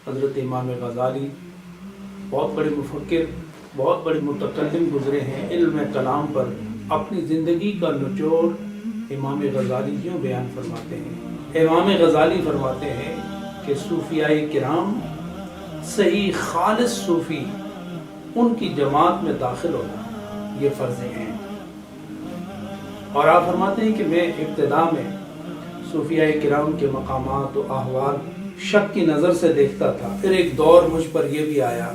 حضرت امام غزالی بہت بڑے مفکر، بہت بڑے متکلم گزرے ہیں علم کلام پر. اپنی زندگی کا نچوڑ امام غزالی یوں بیان فرماتے ہیں. امام غزالی فرماتے ہیں کہ صوفیاء کرام صحیح خالص صوفی ان کی جماعت میں داخل ہونا یہ فرض ہیں. اور آپ فرماتے ہیں کہ میں ابتدا میں صوفیاء کرام کے مقامات و احوال شک کی نظر سے دیکھتا تھا. پھر ایک دور مجھ پر یہ بھی آیا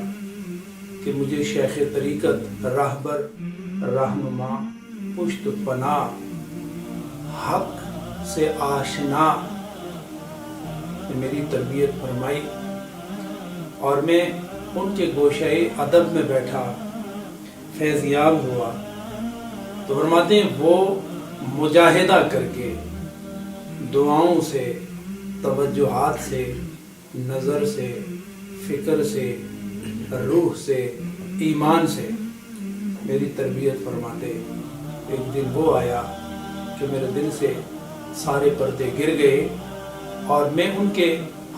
کہ مجھے شیخ طریقت، راہبر، رہنما، پشت پناہ، حق سے آشنا میری تربیت فرمائی اور میں ان کے گوشۂ ادب میں بیٹھا، فیضیاب ہوا. تو فرماتے ہیں وہ مجاہدہ کر کے دعاؤں سے، توجہات سے، نظر سے، فکر سے، روح سے، ایمان سے میری تربیت فرماتے. ایک دن وہ آیا کہ میرے دل سے سارے پردے گر گئے اور میں ان کے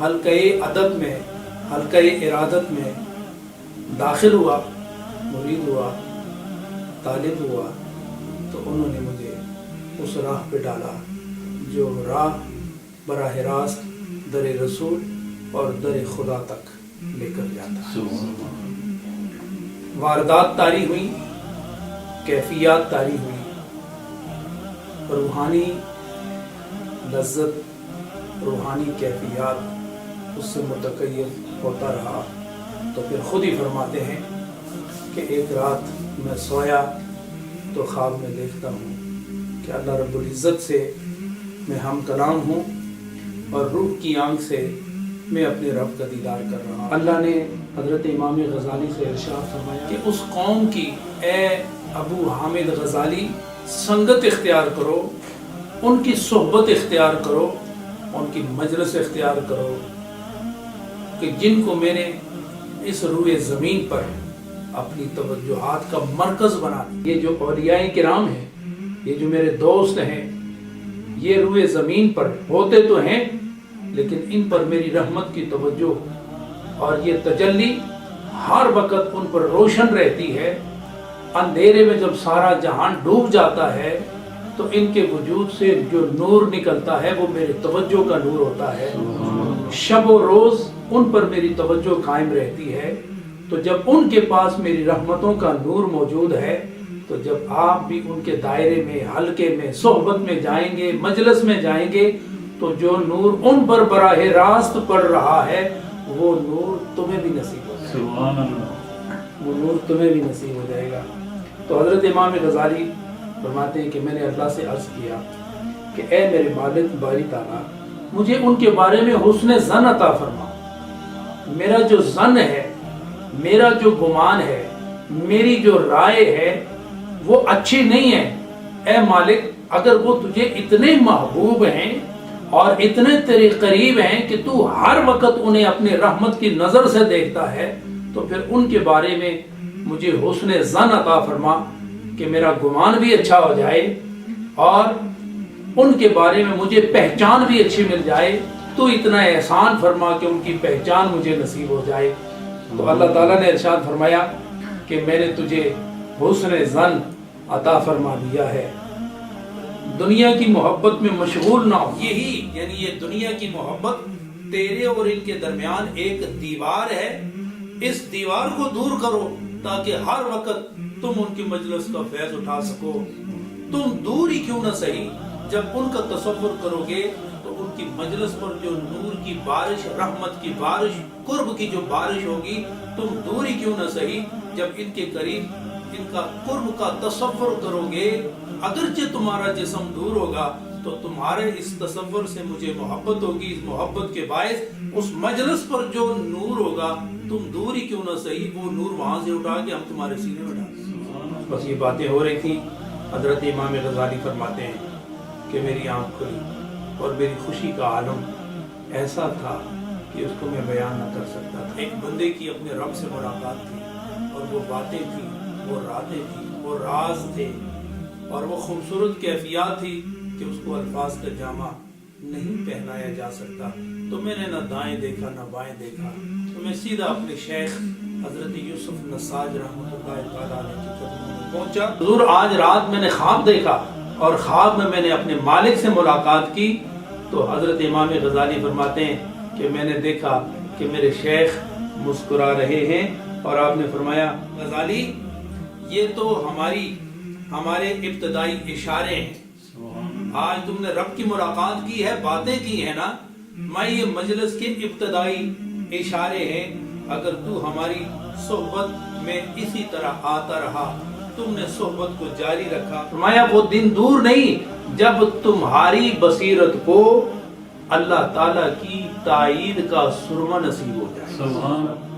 حلقۂ ادب میں، حلقۂ ارادت میں داخل ہوا، مرید ہوا، طالب ہوا. تو انہوں نے مجھے اس راہ پہ ڈالا جو راہ براہ راست در رسول اور در خدا تک لے کر جاتا. واردات طاری ہوئی، کیفیات طاری ہوئی، روحانی لذت، روحانی کیفیات اس سے متقیف ہوتا رہا. تو پھر خود ہی فرماتے ہیں کہ ایک رات میں سویا تو خواب میں دیکھتا ہوں کہ اللہ رب العزت سے میں ہم کلام ہوں اور روح کی آنکھ سے میں اپنے رب کا دیدار کر رہا ہوں. اللہ نے حضرت امام غزالی سے ارشاد فرمایا کہ اس قوم کی اے ابو حامد غزالی سنگت اختیار کرو، ان کی صحبت اختیار کرو، ان کی مجلس اختیار کرو کہ جن کو میں نے اس روئے زمین پر اپنی توجہات کا مرکز بنا دیا. یہ جو اولیاء کرام ہیں، یہ جو میرے دوست ہیں، یہ روئے زمین پر ہوتے تو ہیں لیکن ان پر میری رحمت کی توجہ اور یہ تجلی ہر وقت ان پر روشن رہتی ہے. اندھیرے میں جب سارا جہان ڈوب جاتا ہے تو ان کے وجود سے جو نور نکلتا ہے وہ میری توجہ کا نور ہوتا ہے. شب و روز ان پر میری توجہ قائم رہتی ہے. تو جب ان کے پاس میری رحمتوں کا نور موجود ہے تو جب آپ بھی ان کے دائرے میں، حلقے میں، صحبت میں جائیں گے، مجلس میں جائیں گے تو جو نور ان پر براہ راست پڑ رہا ہے وہ نور تمہیں بھی نصیب ہو جائے گا. وہ نور تمہیں بھی نصیب ہو جائے گا. تو حضرت امام غزالی فرماتے ہیں کہ میں نے اللہ سے عرض کیا کہ اے میرے مالک باری تعالیٰ مجھے ان کے بارے میں حسن ظن عطا فرما. میرا جو ظن ہے، میرا جو گمان ہے، میری جو رائے ہے وہ اچھی نہیں ہے. اے مالک اگر وہ تجھے اتنے محبوب ہیں اور اتنے تیرے قریب ہیں کہ تو ہر وقت انہیں اپنے رحمت کی نظر سے دیکھتا ہے تو پھر ان کے بارے میں مجھے حسن ظن عطا فرما کہ میرا گمان بھی اچھا ہو جائے اور ان کے بارے میں مجھے پہچان بھی اچھی مل جائے. تو اتنا احسان فرما کہ ان کی پہچان مجھے نصیب ہو جائے. تو اللہ تعالیٰ نے ارشاد فرمایا کہ میں نے تجھے حسن ظن عطا فرما دیا ہے. دنیا کی محبت میں مشغول نہ ہو. یہی یعنی یہ دنیا کی محبت تیرے اور ان کے درمیان ایک دیوار ہے. اس دیوار کو دور کرو تاکہ ہر وقت تم ان کی مجلس کا فیض اٹھا سکو. تم دور ہی کیوں نہ سہی جب ان کا تصور کرو گے تو ان کی مجلس پر جو نور کی بارش، رحمت کی بارش، قرب کی جو بارش ہوگی، تم دور ہی کیوں نہ سہی جب ان کے قریب ان کا قرب کا تصور کرو گے. اگرچہ تمہارا جسم دور ہوگا تو تمہارے اس تصور سے مجھے محبت ہوگی. اس محبت کے باعث اس مجلس پر جو نور ہوگا تم دور ہی کیوں نہ سہی وہ نور وہاں سے اٹھا کے ہم تمہارے سینے میں ڈالیں. بس یہ باتیں ہو رہی تھی. حضرت امام غزالی فرماتے ہیں کہ میری آنکھ کھلی اور میری خوشی کا عالم ایسا تھا کہ اس کو میں بیان نہ کر سکتا تھا. ایک بندے کی اپنے رب سے ملاقات تھی اور وہ باتیں تھیں، وہ راتیں تھیں، وہ راز تھے اور وہ خوبصورت کیفیات تھی کہ اس کو الفاظ کا جامہ نہیں پہنایا جا سکتا. تو میں نے نہ دائیں دیکھا نہ بائیں دیکھا، تو میں سیدھا اپنے شیخ حضرت یوسف نساج رحمۃ اللہ تعالیٰ علیہ کے قدموں میں پہنچا۔ حضور آج رات میں نے خواب دیکھا اور خواب میں نے اپنے مالک سے ملاقات کی، تو حضرت امام غزالی فرماتے ہیں کہ میں نے دیکھا کہ میرے شیخ مسکرا رہے ہیں، اور آپ نے فرمایا غزالی یہ تو ہمارے ابتدائی اشارے ہیں، آج تم نے رب کی ملاقات کی ہے، باتیں کی ہیں نا، میں یہ مجلس کے ابتدائی اشارے ہیں، اگر تو ہماری صحبت میں اسی طرح آتا رہا، تم نے صحبت کو جاری رکھا، فرمایا وہ دن دور نہیں جب تمہاری بصیرت کو اللہ تعالیٰ کی تائید کا سرما نصیب ہو جائے۔